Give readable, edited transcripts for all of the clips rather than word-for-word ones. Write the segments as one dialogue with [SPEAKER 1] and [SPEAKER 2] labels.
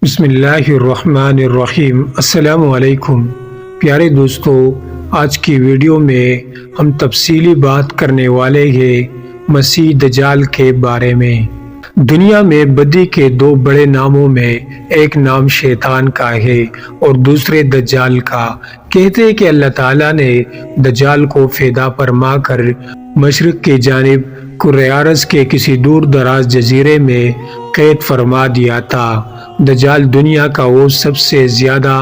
[SPEAKER 1] بسم اللہ الرحمن الرحیم۔ السلام علیکم پیارے دوستو، آج کی ویڈیو میں ہم تفصیلی بات کرنے والے ہیں مسیح دجال کے بارے میں۔ دنیا میں بدی کے دو بڑے ناموں میں ایک نام شیطان کا ہے اور دوسرے دجال کا۔ کہتے ہیں کہ اللہ تعالیٰ نے دجال کو فدا فرما کر مشرق کی جانب کرۂ ارض کے کسی دور دراز جزیرے میں قید فرما دیا تھا۔ دجال دنیا کا وہ سب سے زیادہ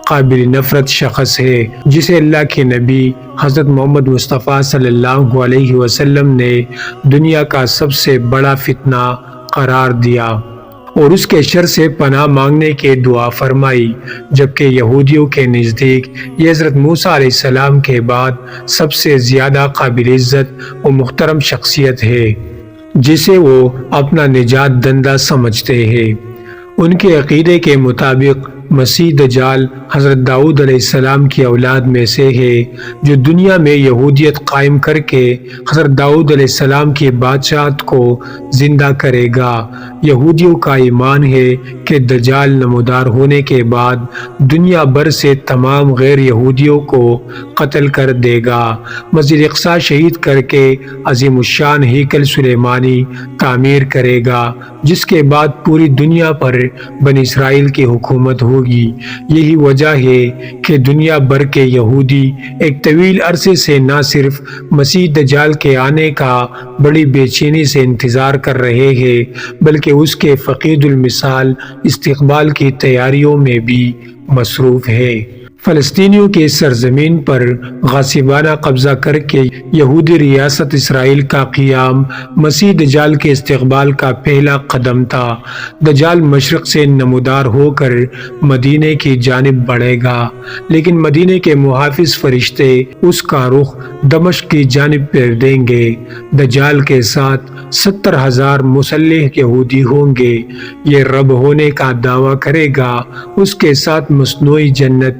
[SPEAKER 1] قابل نفرت شخص ہے جسے اللہ کے نبی حضرت محمد مصطفیٰ صلی اللہ علیہ وسلم نے دنیا کا سب سے بڑا فتنہ قرار دیا اور اس کے شر سے پناہ مانگنے کی دعا فرمائی، جبکہ یہودیوں کے نزدیک یہ حضرت موسیٰ علیہ السلام کے بعد سب سے زیادہ قابل عزت و محترم شخصیت ہے جسے وہ اپنا نجات دندہ سمجھتے ہیں۔ ان کے عقیدے کے مطابق مسیح دجال حضرت داؤد علیہ السلام کی اولاد میں سے ہے، جو دنیا میں یہودیت قائم کر کے حضرت داؤد علیہ السلام کی بادشاہت کو زندہ کرے گا۔ یہودیوں کا ایمان ہے کہ دجال نمودار ہونے کے بعد دنیا بھر سے تمام غیر یہودیوں کو قتل کر دے گا، مسجد اقصی شہید کر کے عظیم الشان ہیکل سلیمانی تعمیر کرے گا، جس کے بعد پوری دنیا پر بنی اسرائیل کی حکومت ہوگی۔ یہی وجہ ہے کہ دنیا بھر کے یہودی ایک طویل عرصے سے نہ صرف مسیح دجال کے آنے کا بڑی بے چینی سے انتظار کر رہے ہیں، بلکہ اس کے فقید المثال استقبال کی تیاریوں میں بھی مصروف ہے۔ فلسطینیوں کی سرزمین پر غاصبانہ قبضہ کر کے یہودی ریاست اسرائیل کا قیام مسیح دجال کے استقبال کا پہلا قدم تھا۔ دجال مشرق سے نمودار ہو کر مدینے کی جانب بڑھے گا، لیکن مدینے کے محافظ فرشتے اس کا رخ دمشق کی جانب پھیر دیں گے۔ دجال کے ساتھ 70,000 مسلح یہودی ہوں گے۔ یہ رب ہونے کا دعویٰ کرے گا۔ اس کے ساتھ مصنوعی جنت،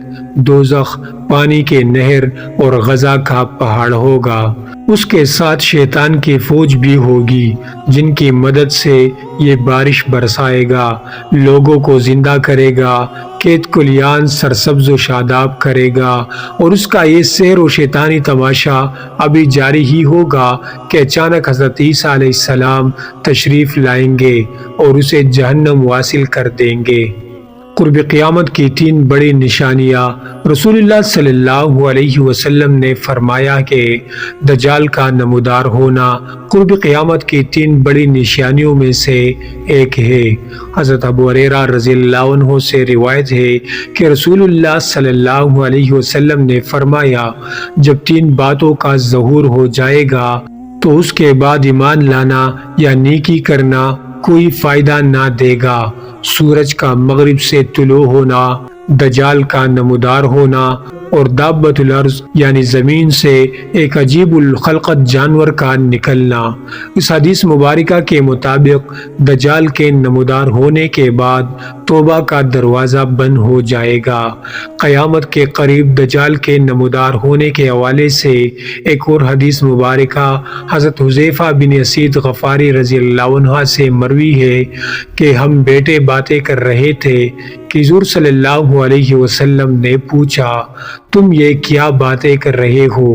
[SPEAKER 1] دوزخ، پانی کے نہر اور غزہ کا پہاڑ ہوگا۔ اس کے ساتھ شیطان کی فوج بھی ہوگی، جن کی مدد سے یہ بارش برسائے گا، لوگوں کو زندہ کرے گا، کھیت کھلیان سرسبز و شاداب کرے گا، اور اس کا یہ سحر و شیطانی تماشا ابھی جاری ہی ہوگا کہ اچانک حضرت عیسیٰ علیہ السلام تشریف لائیں گے اور اسے جہنم واصل کر دیں گے۔ قرب قیامت کی 3 بڑی نشانیاں۔ رسول اللہ صلی اللہ علیہ وسلم نے فرمایا کہ دجال کا نمودار ہونا قرب قیامت کی 3 بڑی نشانیوں میں سے ایک ہے۔ حضرت ابو ہریرہ رضی اللہ عنہ سے روایت ہے کہ رسول اللہ صلی اللہ علیہ وسلم نے فرمایا، جب 3 باتوں کا ظہور ہو جائے گا تو اس کے بعد ایمان لانا یا نیکی کرنا کوئی فائدہ نہ دے گا۔ سورج کا مغرب سے طلوع ہونا، دجال کا نمودار ہونا، اور دابۃ الارض یعنی زمین سے ایک عجیب الخلقت جانور کا نکلنا۔ اس حدیث مبارکہ کے مطابق دجال کے نمودار ہونے کے بعد توبہ کا دروازہ بند ہو جائے گا۔ قیامت کے قریب دجال کے نمودار ہونے کے حوالے سے ایک اور حدیث مبارکہ حضرت حذیفہ بن اسید غفاری رضی اللہ عنہ سے مروی ہے کہ ہم بیٹے باتیں کر رہے تھے کہ حضور صلی اللہ علیہ وسلم نے پوچھا، تم یہ کیا باتیں کر رہے ہو؟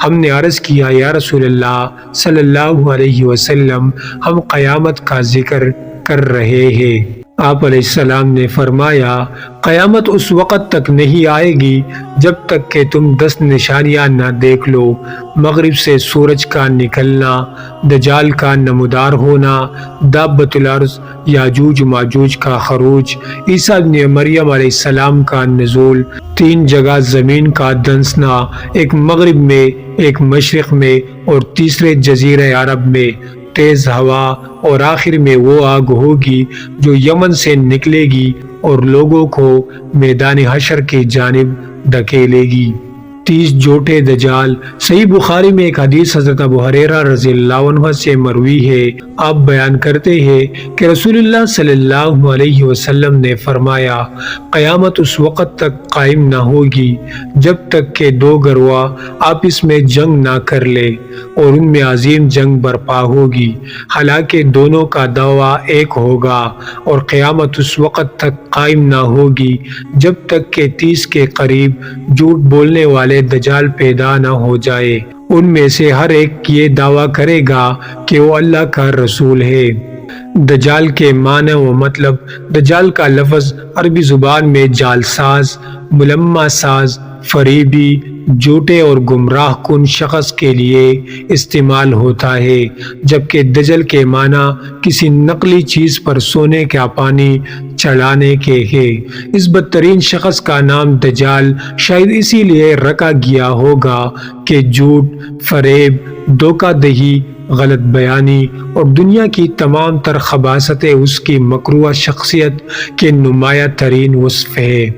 [SPEAKER 1] ہم نے عرض کیا، یا رسول اللہ صلی اللہ علیہ وسلم، ہم قیامت کا ذکر کر رہے ہیں۔ آپ علیہ السلام نے فرمایا، قیامت اس وقت تک نہیں آئے گی جب تک کہ تم 10 نشانیاں نہ دیکھ لو: مغرب سے سورج کا نکلنا، دجال کا نمودار ہونا، دابۃ الارض یاجوج ماجوج کا خروج، عیسیٰ ابن مریم علیہ السلام کا نزول، 3 جگہ زمین کا دھنسنا، ایک مغرب میں، ایک مشرق میں اور تیسرے جزیرہ عرب میں، تیز ہوا، اور آخر میں وہ آگ ہوگی جو یمن سے نکلے گی اور لوگوں کو میدان حشر کی جانب دھکیلے گی۔ 30 جوٹے دجال۔ صحیح بخاری میں ایک حدیث حضرت ابو ہریرہ رضی اللہ عنہ سے مروی ہے۔ آپ بیان کرتے ہیں کہ رسول اللہ صلی اللہ علیہ وسلم نے فرمایا، قیامت اس وقت تک قائم نہ ہوگی جب تک کہ دو گروہ آپس میں جنگ نہ کر لے اور ان میں عظیم جنگ برپا ہوگی، حالانکہ دونوں کا دعویٰ ایک ہوگا، اور قیامت اس وقت تک قائم نہ ہوگی جب تک کہ 30 کے قریب جھوٹ بولنے والے دجال پیدا نہ ہو جائے۔ ان میں سے ہر ایک یہ دعویٰ کرے گا کہ وہ اللہ کا رسول ہے۔ دجال کے معنی و مطلب۔ دجال کا لفظ عربی زبان میں جال ساز، ملمہ ساز، فریبی، جھوٹے اور گمراہ کن شخص کے لیے استعمال ہوتا ہے، جبکہ دجل کے معنی کسی نقلی چیز پر سونے کا پانی چڑھانے کے ہے۔ اس بدترین شخص کا نام دجال شاید اسی لیے رکھا گیا ہوگا کہ جھوٹ، فریب، دھوکہ دہی، غلط بیانی اور دنیا کی تمام تر خباثتیں اس کی مکروہ شخصیت کے نمایاں ترین وصف ہے۔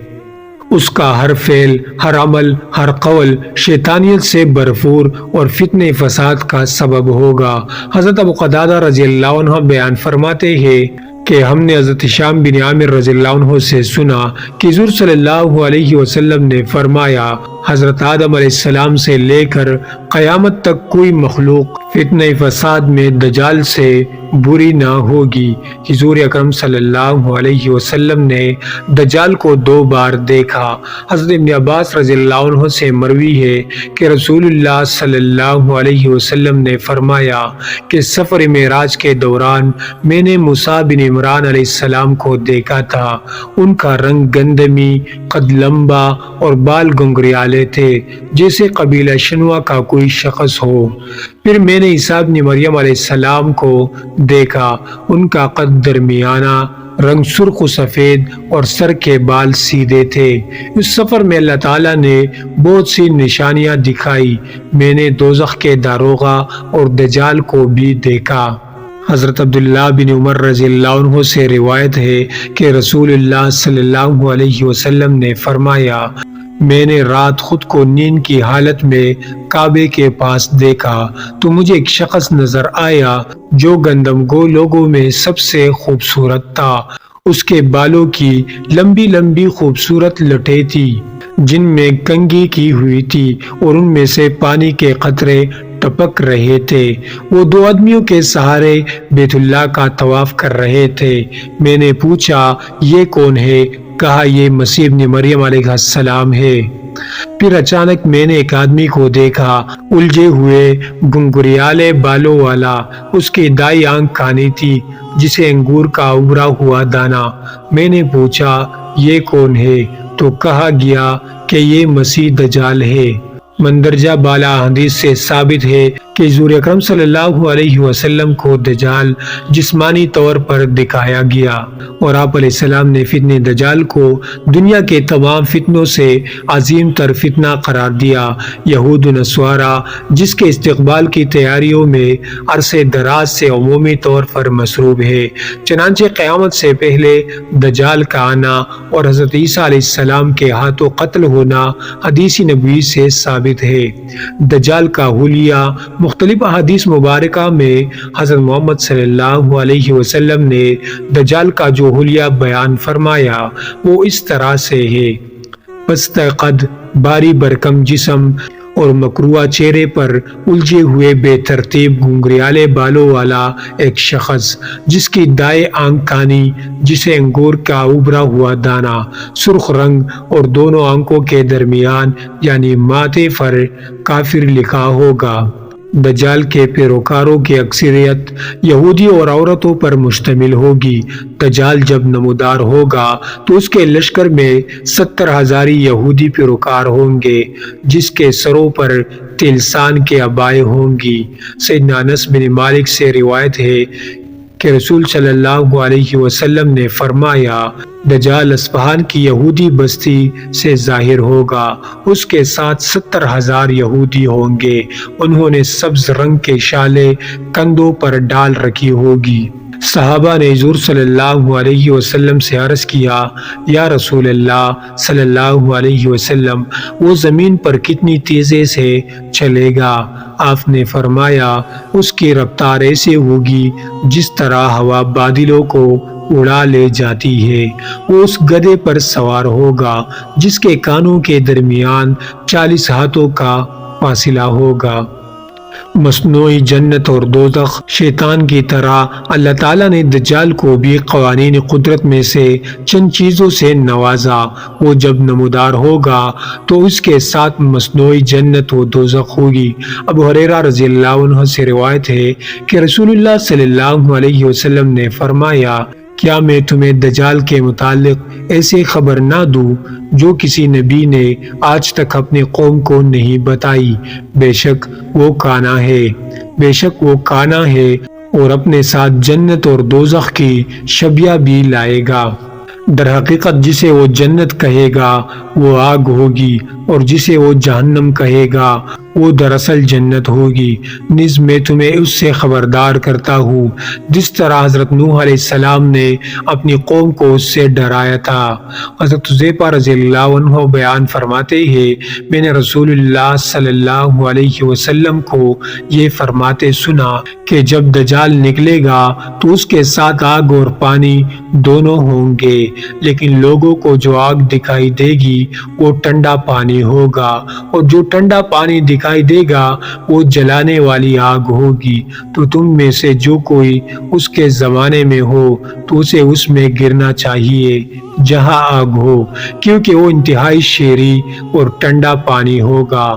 [SPEAKER 1] اس کا ہر فعل، ہر عمل، ہر قول شیطانیت سے بھرپور اور فتنہ فساد کا سبب ہوگا۔ حضرت ابو قتادہ رضی اللہ عنہ بیان فرماتے ہیں کہ ہم نے حضرت ہشام بن عامر رضی اللہ عنہ سے سنا کہ حضور صلی اللہ علیہ وسلم نے فرمایا، حضرت آدم علیہ السلام سے لے کر قیامت تک کوئی مخلوق فتنہ فساد میں دجال سے بری نہ ہوگی۔ حضور اکرم صلی اللہ علیہ وسلم نے دجال کو 2 بار دیکھا۔ حضرت ابن عباس رضی اللہ عنہ سے مروی ہے کہ رسول اللہ صلی اللہ علیہ وسلم نے فرمایا کہ سفر معراج کے دوران میں نے موسیٰ بن عمران علیہ السلام کو دیکھا تھا۔ ان کا رنگ گندمی، قد لمبا اور بال گنگریالے تھے، جیسے قبیلہ شنوا کا کوئی شخص ہو۔ پھر میں نے عیسیٰ بن مریم علیہ السلام کو دیکھا۔ ان کا قد درمیانہ، رنگ سرخ و سفید اور سر کے بال سیدھے تھے۔ اس سفر میں اللہ تعالیٰ نے بہت سی نشانیاں دکھائی۔ میں نے دوزخ کے داروغہ اور دجال کو بھی دیکھا۔ حضرت عبداللہ بن عمر رضی اللہ عنہ سے روایت ہے کہ رسول اللہ صلی اللہ علیہ وسلم نے فرمایا، میں نے رات خود کو نیند کی حالت میں کعبے کے پاس دیکھا تو مجھے ایک شخص نظر آیا جو گندم گو لوگوں میں سب سے خوبصورت تھا۔ اس کے بالوں کی لمبی لمبی خوبصورت لٹیں تھی جن میں کنگھی کی ہوئی تھی اور ان میں سے پانی کے قطرے ٹپک رہے تھے۔ وہ 2 آدمیوں کے سہارے بیت اللہ کا طواف کر رہے تھے۔ میں نے پوچھا، یہ کون ہے؟ کہا، یہ مسیح ابن مریم علیہ السلام ہے۔ پھر اچانک میں نے ایک آدمی کو دیکھا، الجھے ہوئے گنگریالے بالوں والا۔ اس کی دائیں آنکھ کانی تھی جسے انگور کا ابھرا ہوا دانہ۔ میں نے پوچھا، یہ کون ہے؟ تو کہا گیا کہ یہ مسیح دجال ہے۔ مندرجہ بالا حدیث سے ثابت ہے کہ حضور اکرم صلی اللہ علیہ وسلم کو دجال جسمانی طور پر دکھایا گیا، اور آپ علیہ السلام نے فتنہ دجال کو دنیا کے تمام فتنوں سے عظیم تر فتنہ قرار دیا۔ یہود و نصارہ جس کے استقبال کی تیاریوں میں عرصے دراز سے عمومی طور پر مصروف ہے، چنانچہ قیامت سے پہلے دجال کا آنا اور حضرت عیسیٰ علیہ السلام کے ہاتھوں قتل ہونا حدیث نبوی سے ثابت ہے۔ دجال کا حلیہ مختلف احادیث مبارکہ میں حضرت محمد صلی اللہ علیہ وسلم نے دجال کا جو حلیہ بیان فرمایا وہ اس طرح سے ہے: پست قد، باری برکم جسم اور مکروہ چہرے پر الجھے ہوئے بے ترتیب گنگریالے بالوں والا ایک شخص، جس کی دائیں آنکھ کانی جسے انگور کا ابھرا ہوا دانہ، سرخ رنگ اور دونوں آنکھوں کے درمیان یعنی ماتھے پر کافر لکھا ہوگا۔ دجال کے پیروکاروں کی اکثریت یہودی اور عورتوں پر مشتمل ہوگی۔ دجال جب نمودار ہوگا تو اس کے لشکر میں 70,000 یہودی پیروکار ہوں گے، جس کے سروں پر تلسان کے عبائے ہوں گی۔ سیدنا انس بن مالک سے روایت ہے کہ رسول صلی اللہ علیہ وسلم نے فرمایا، دجال اصفہان کی یہودی بستی سے ظاہر ہوگا، اس کے ساتھ 70,000 یہودی ہوں گے، انہوں نے سبز رنگ کے شالیں کندھوں پر ڈال رکھی ہوگی۔ صحابہ نے حضور صلی اللہ علیہ وسلم سے عرض کیا، یا رسول اللہ صلی اللہ علیہ وسلم، وہ زمین پر کتنی تیزی سے چلے گا؟ آپ نے فرمایا، اس کی رفتار ایسے ہوگی جس طرح ہوا بادلوں کو اڑا لے جاتی ہے۔ وہ اس گدھے پر سوار ہوگا جس کے کانوں کے درمیان 40 ہاتھوں کا فاصلہ ہوگا۔ مصنوعی جنت اور دوزخ شیطان کی طرح اللہ تعالیٰ نے دجال کو بھی قوانین قدرت میں سے چند چیزوں سے نوازا۔ وہ جب نمودار ہوگا تو اس کے ساتھ مصنوعی جنت و دوزخ ہوگی۔ ابو ہریرہ رضی اللہ عنہ سے روایت ہے کہ رسول اللہ صلی اللہ علیہ وسلم نے فرمایا، کیا میں تمہیں دجال کے متعلق ایسی خبر نہ دوں جو کسی نبی نے آج تک اپنی قوم کو نہیں بتائی؟ بے شک وہ کانا ہے اور اپنے ساتھ جنت اور دوزخ کی شبیہ بھی لائے گا۔ در حقیقت جسے وہ جنت کہے گا وہ آگ ہوگی اور جسے وہ جہنم کہے گا وہ دراصل جنت ہوگی۔ نیز میں تمہیں اس سے خبردار کرتا ہوں جس طرح حضرت نوح علیہ السلام نے اپنی قوم کو اس سے ڈرایا تھا۔ حضرت حذیفہ رضی اللہ عنہ بیان فرماتے ہیں، میں نے رسول اللہ صلی اللہ علیہ وسلم کو یہ فرماتے سنا کہ جب دجال نکلے گا تو اس کے ساتھ آگ اور پانی دونوں ہوں گے، لیکن لوگوں کو جو آگ دکھائی دے گی وہ ٹھنڈا پانی ہوگا، اور جو ٹھنڈا پانی دکھائی دے گا وہ جلانے والی آگ ہوگی۔ تو تم میں سے جو کوئی اس کے زمانے میں ہو تو اسے اس میں گرنا چاہیے جہاں آگ ہو، کیونکہ وہ انتہائی شیریں اور ٹھنڈا پانی ہوگا۔